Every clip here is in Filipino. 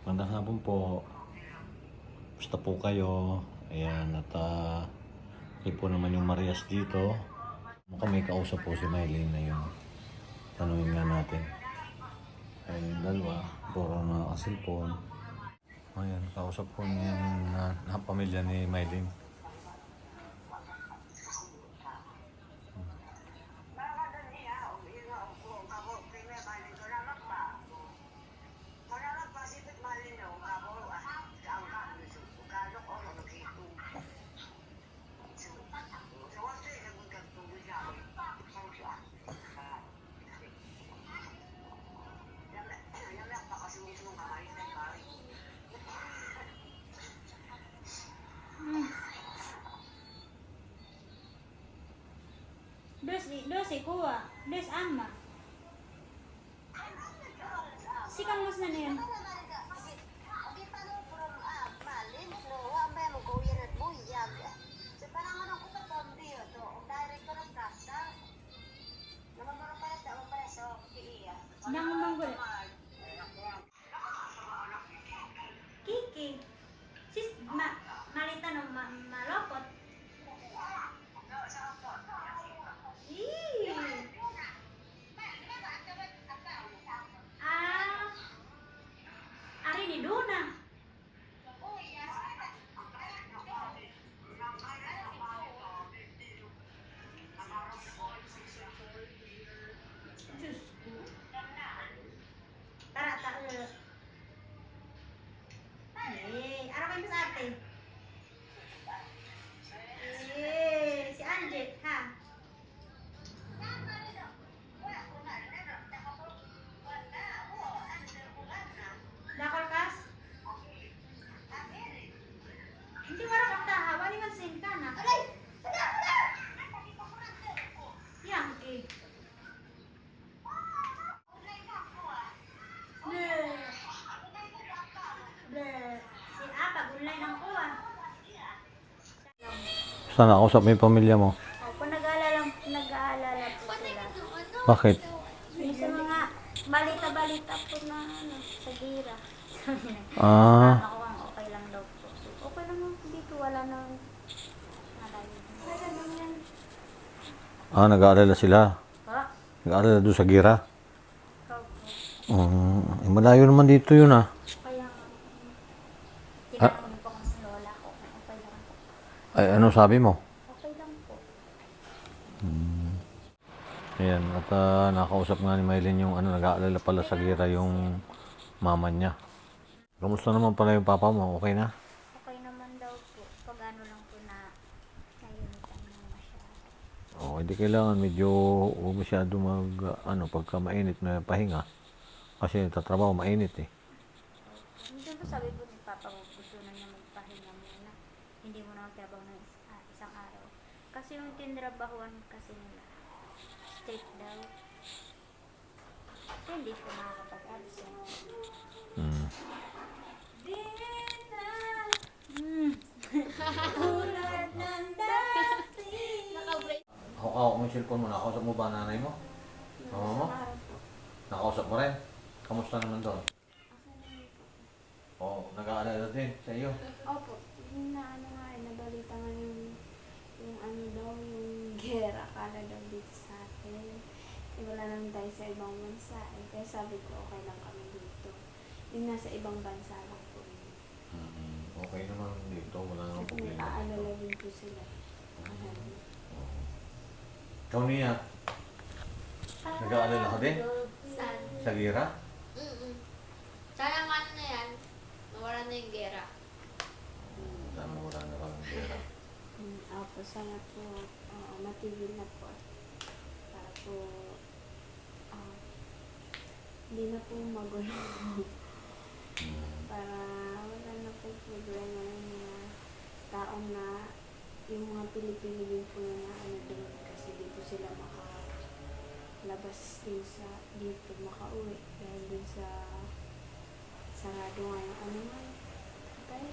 Magandang hapon po. Basta po kayo. Ayan, at kayo po naman yung Marias dito. Mukhang may kausap po si Mylene na yun. Tanungin nga natin. Ay, yung dalawa, puro na kasilpon. Ayan, kausap po niya yung pamilya ni Mylene. Dos kuha. Dos ama. Sikan mas na niyan. Nang manggol. Kiki. Sis malita no malopot. Ari ni Duna. Tara, tara. Araw kayo sa ate. Si Anjet, ha? Dakol kas? Hindi marang kaptaha, wali man sin ka na. Yang eh. Si Apa, gulay ng kuha. Sana kausap mo yung pamilya mo. Opo, nag-aalala po sila. Bakit? Yung sa mga balita-balita po na sa gira. Ah, Ako ang okay lang daw po. Okay lang po dito, wala nang nag-aalala sila. Pa? Nag-aalala doon sa gira. Opo. Malayo naman dito yun ah. Kaya tinanong po kung sa lola ko. Okay lang po. Ay, ano sabi mo? Okay lang po. Ayan, at nakausap nga ni Mylene yung nag-aalala pala sa gira yung mama niya. Kamusta naman pala yung papa mo? Okay na? Okay naman daw po. Pag ano lang po na naiinitan ng masyado. Oo, hindi kailangan medyo huwag masyado pagka mainit na pahinga. Kasi tatrabaho mainit eh. Hindi po sabi po ni Papa ko gusto na niya magpahinga muna. Hindi mo na magtrabaho ng isang araw. Kasi yung tinrabahuan kasi nila, strict daw. So, hindi po makakapag-absent. Tulad ng dati. Hawak mo yung cellphone mo. Nakausap mo ba nanay mo? Mama mo? Nakausap mo rin? Kamusta naman doon? Oo, nag-aalala din sa iyo. Opo, yung nabalita nga yung ano daw, yung gera kala daw dito sa atin. Wala naman tayo sa ibang bansa. Kaya sabi ko, okay lang kami dito. Yung nasa ibang bansa lang po. Okay naman dito, wala namang Kasi problema. nag-aalala din po sila. Ikaw niya, nag-aalala ka din? Saan? Sa gira? Sana man na yan, nawala na yung gera. Sana wala na kang gira. Opo, sana po matigil na po. Para po hindi na po magulo. Para wala na po problema ng mga taong na yung mga Pilipino din po na doon kasi dito sila makalabas din sa dito makauwi dahil din sa sarado nga yung ano nga tayo.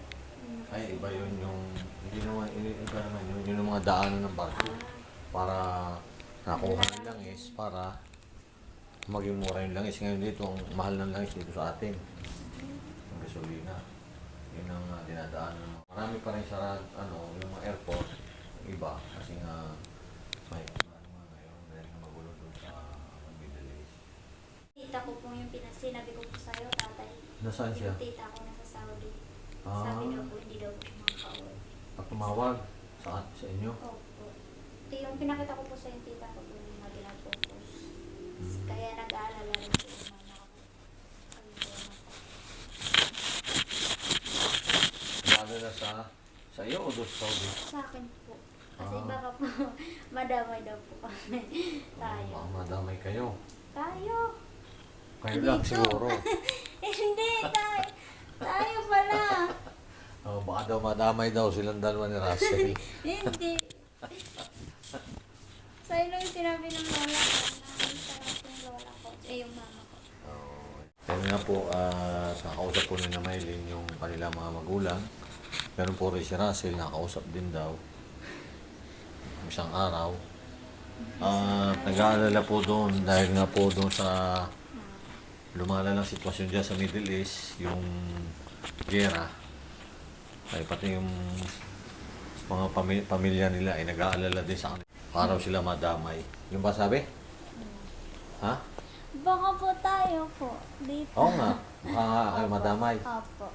Ay, iba yun yung, hindi naman, iba naman yun, yun yung mga daanan ng barko. Para nakuha ng langis, para maging mura yung langis. Ngayon dito, ang mahal ng langis dito sa atin. Ang gasolina. dinadaanan. Marami pa rin sa yung mga airport, yung iba, kasi nga may ano nga ngayon, dahil nga magulo doon sa Middle East. Tita ko po yung sinabi ko po sa'yo, tatay. Nasaan siya? Yung tita ko nasa Saudi. Ah. Sabi daw po, hindi daw po siya makakauwi. Pag tumawag sa inyo? Opo. Yung pinakita ko po sa yung tita ko po yung mga focus. Kaya nag-aalala rin po yung mga Naalala sa iyo o doon sa Saudi? sa akin po. Kasi Ah. baka po, madamay daw po kami. Tayo. Baka madamay kayo. Tayo. Kayo lang Dito. siguro. Hindi, tayo. Tayo pala. Oh, baka daw madamay daw silang dalawa ni Russell. Hindi. Sa'yo lang yung sinabi ng lola ko na ang sarap yung lola ko. Yung mama ko. Kaya nga po, nakausap po ni na Maylin yung kanilang mga magulang. Meron po rin si Russell, nakausap din daw. Isang araw. Nag-aalala po doon dahil nga po doon sa lumalalang sitwasyon dyan sa Middle East, yung gera. Ay pati yung mga pamilya nila ay nag-aalala din sa kanila. Para sila madamay. Yung ba sabi? Ha? Baka po tayo po. Dito. Oo nga. Baka nga kayo madamay. Opo.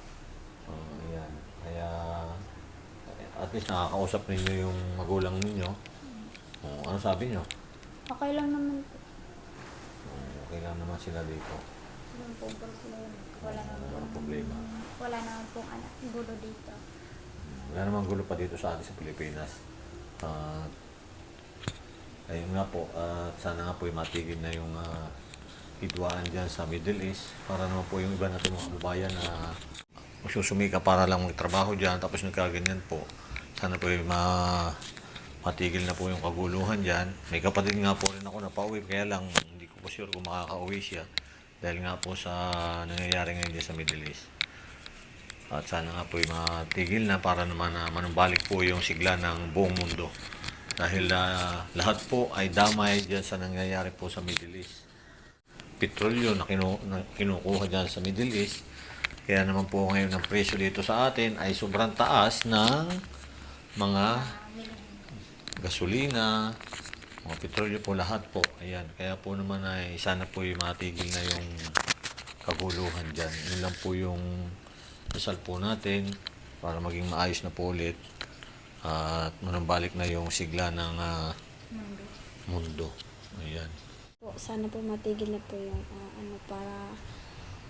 Ayan. Kaya at least nakakausap ninyo yung magulang ninyo. Ano sabi nyo? Okay lang naman po. Okay lang naman sila dito. Yung po problema. Wala naman Walang problema. Wala naman pong anak. Gulo dito. Wala namang gulo pa dito sa atin sa Pilipinas. Ayun nga po, sana nga po matigil na yung hidwaan dyan sa Middle East para naman po yung iba natin mga kababayan na magsusumika para lang magtrabaho dyan tapos nagkaganyan po. Sana po matigil na po yung kaguluhan dyan. May kapatid nga po rin ako na pauwi kaya lang hindi ko po sure kung makakauwi siya dahil nga po sa nangyayari ngayon dyan sa Middle East. At sana nga po matigil na para naman manumbalik po yung sigla ng buong mundo. Dahil lahat po ay damay dyan sa nangyayari po sa Middle East. Petrolyo na kinukuha dyan sa Middle East. Kaya naman po ngayon ang presyo dito sa atin ay sobrang taas ng mga gasolina, mga petrolyo po, lahat po. Ayan. Kaya po naman ay sana po yung matigil na yung kaguluhan dyan. Yun lang po yung dasal po natin para maging maayos na po ulit at manumbalik na yung sigla ng mundo. Ayan. Po, sana po matigil na po yung para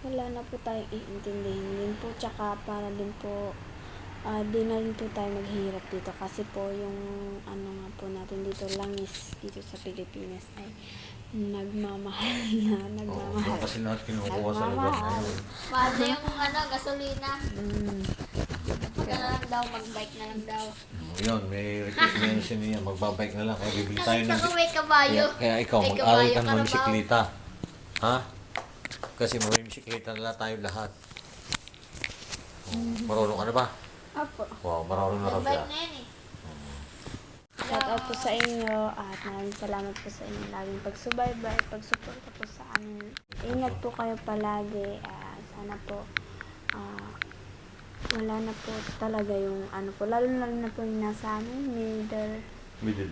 wala na po tayong iintindihin din po, tsaka para din po di na rin po tayo maghihirap dito kasi po yung nga po natin dito langis dito sa Pilipinas ay nagmamahal na nagmamahal. Kasi lahat kinukuha sa lugar na yun. Mahal na yung gasolina. Huwag na lang daw, mag-bike na lang daw. Yun, may recruitment niya. Magbabike na lang. Kaya bibili tayo ng... Saka may kabayo. Kaya ikaw, May mag-aral kabayo ka ka ng na ba? bisikleta. Ha? Kasi may bisikleta na lang tayo lahat. Marunong ka na ba? Apo. Wow, marunong na raw siya. Mag-bike na yan eh. Shout out po sa inyo at maraming salamat po sa inyo laging pagsubaybay, pagsuporta po sa amin. Ingat po kayo palagi. Sana po wala na po talaga yung lalo na po yung nasa Middle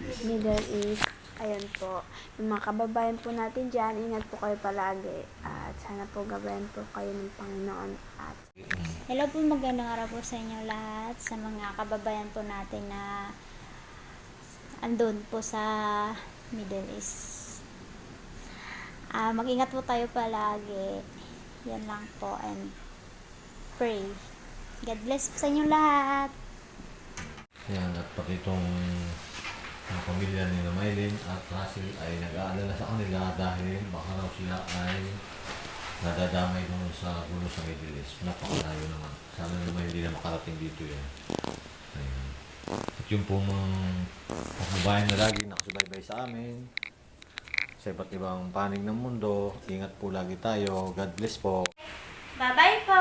East. Middle East. Ayun po. Yung mga kababayan po natin dyan, ingat po kayo palagi. At sana po gabayan po kayo ng Panginoon. At Hello po, magandang araw po sa inyo lahat, sa mga kababayan po natin na andun po sa Middle East. Mag-ingat po tayo palagi. Yan lang po, and pray. God bless po sa inyo lahat. Yan, at pati itong ang pamilya ni Maylin at Russell ay nag-aalala sa kanila dahil baka raw sila ay nadadamay doon sa gulo sa Middle East. Napakalayo naman. Sana naman hindi na makarating dito yan. Ayun. At yung pong mga kababayan na lagi nakasubaybay sa amin sa iba't ibang panig ng mundo, ingat po lagi tayo. God bless po. Bye-bye po!